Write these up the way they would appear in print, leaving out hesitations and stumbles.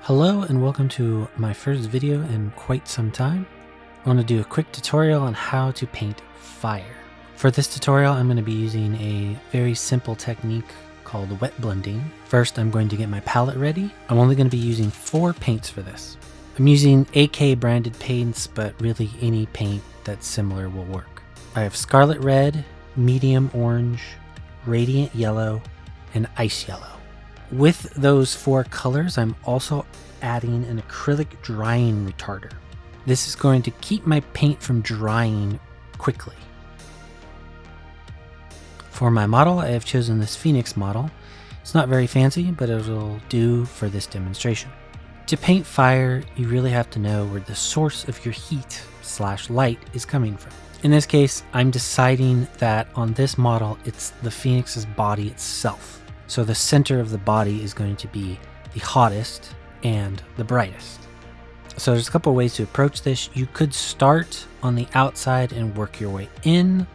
Hello and welcome to my first video in quite some time. I want to do a quick tutorial on how to paint fire. For this tutorial, I'm going to be using a very simple technique called wet blending. First, I'm going to get my palette ready. I'm only going to be using 4 paints for this. I'm using AK branded paints, but really any paint that's similar will work. I have Scarlet Red, medium orange, radiant yellow, and ice yellow. With those 4 colors, I'm also adding an acrylic drying retarder. This is going to keep my paint from drying quickly. For my model, I have chosen this Phoenix model. It's not very fancy, but it'll do for this demonstration. To paint fire, you really have to know where the source of your heat/light is coming from. In this case, I'm deciding that on this model, it's the Phoenix's body itself. So the center of the body is going to be the hottest and the brightest. So there's a couple ways to approach this. You could start on the outside and work your way in.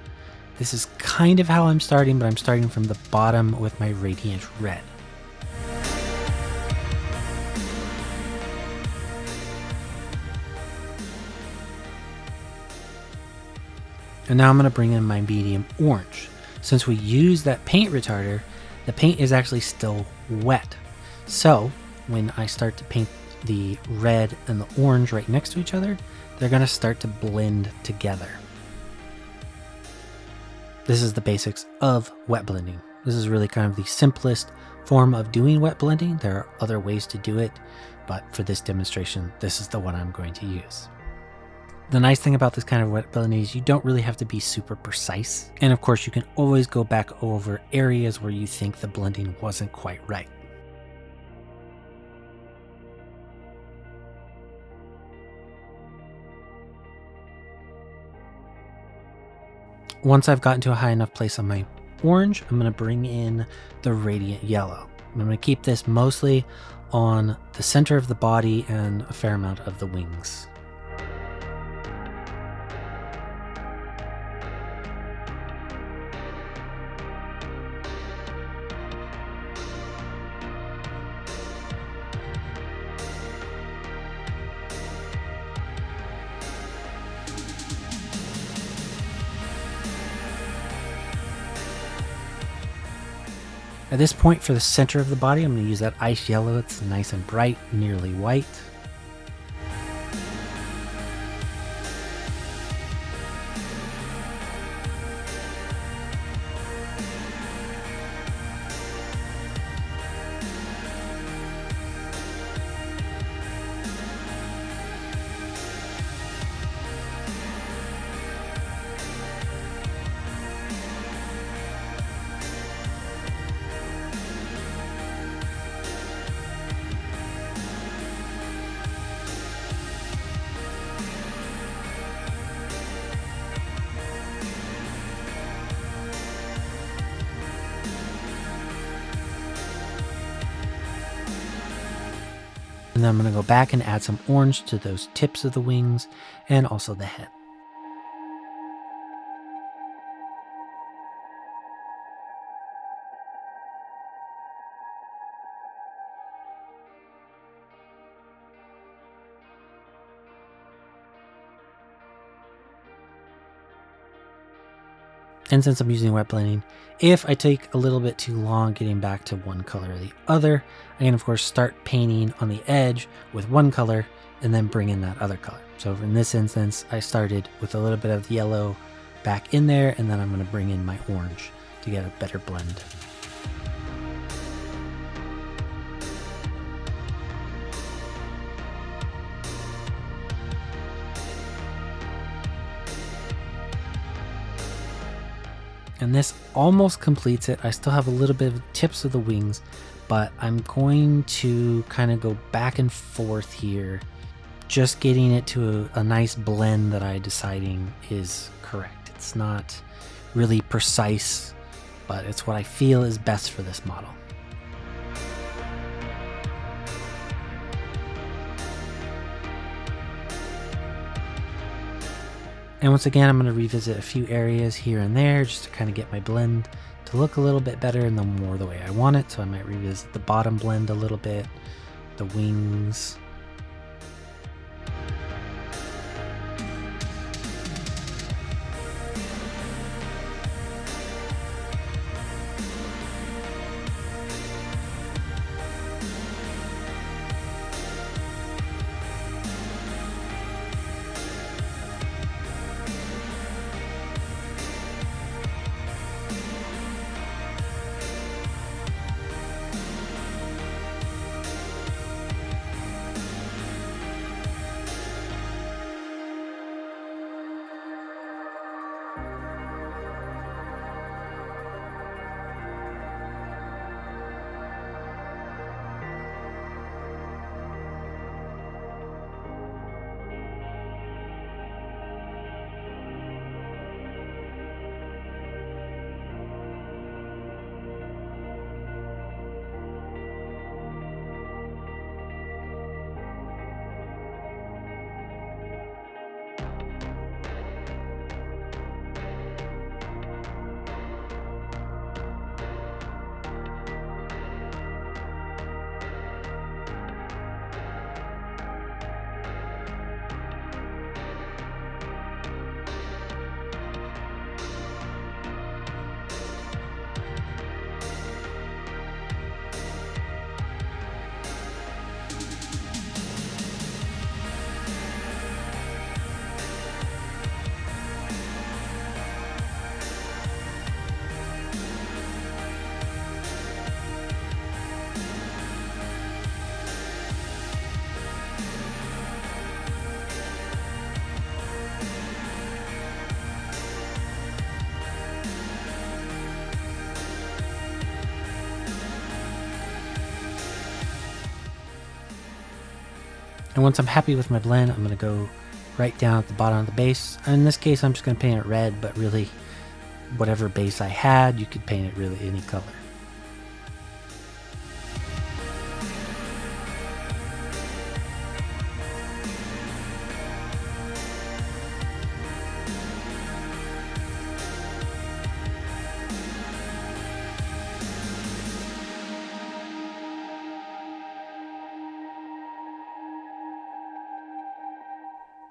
This is kind of how I'm starting, but I'm starting from the bottom with my radiant red. And now I'm going to bring in my medium orange. Since we use that paint retarder, the paint is actually still wet. So when I start to paint the red and the orange right next to each other, they're going to start to blend together. This is the basics of wet blending. This is really kind of the simplest form of doing wet blending. There are other ways to do it, but for this demonstration, this is the one I'm going to use. The nice thing about this kind of wet blending is you don't really have to be super precise. And of course, you can always go back over areas where you think the blending wasn't quite right. Once I've gotten to a high enough place on my orange, I'm going to bring in the radiant yellow. I'm going to keep this mostly on the center of the body and a fair amount of the wings. At this point, for the center of the body, I'm going to use that ice yellow. It's nice and bright, nearly white. And then I'm going to go back and add some orange to those tips of the wings and also the head. And since I'm using wet blending, if I take a little bit too long getting back to one color or the other, I can of course start painting on the edge with one color and then bring in that other color. So in this instance, I started with a little bit of yellow back in there, and then I'm going to bring in my orange to get a better blend. And this almost completes it. I still have a little bit of tips of the wings, but I'm going to kind of go back and forth here, just getting it to a nice blend that I'm deciding is correct. It's not really precise, but it's what I feel is best for this model. And once again, I'm going to revisit a few areas here and there just to kind of get my blend to look a little bit better and the more the way I want it. So I might revisit the bottom blend a little bit, the wings. And once I'm happy with my blend, I'm going to go right down at the bottom of the base. In this case, I'm just going to paint it red, but really whatever base I had, you could paint it really any color.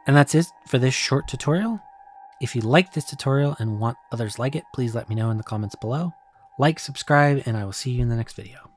And that's it for this short tutorial. If you like this tutorial and want others like it, please let me know in the comments below. Like, subscribe, and I will see you in the next video.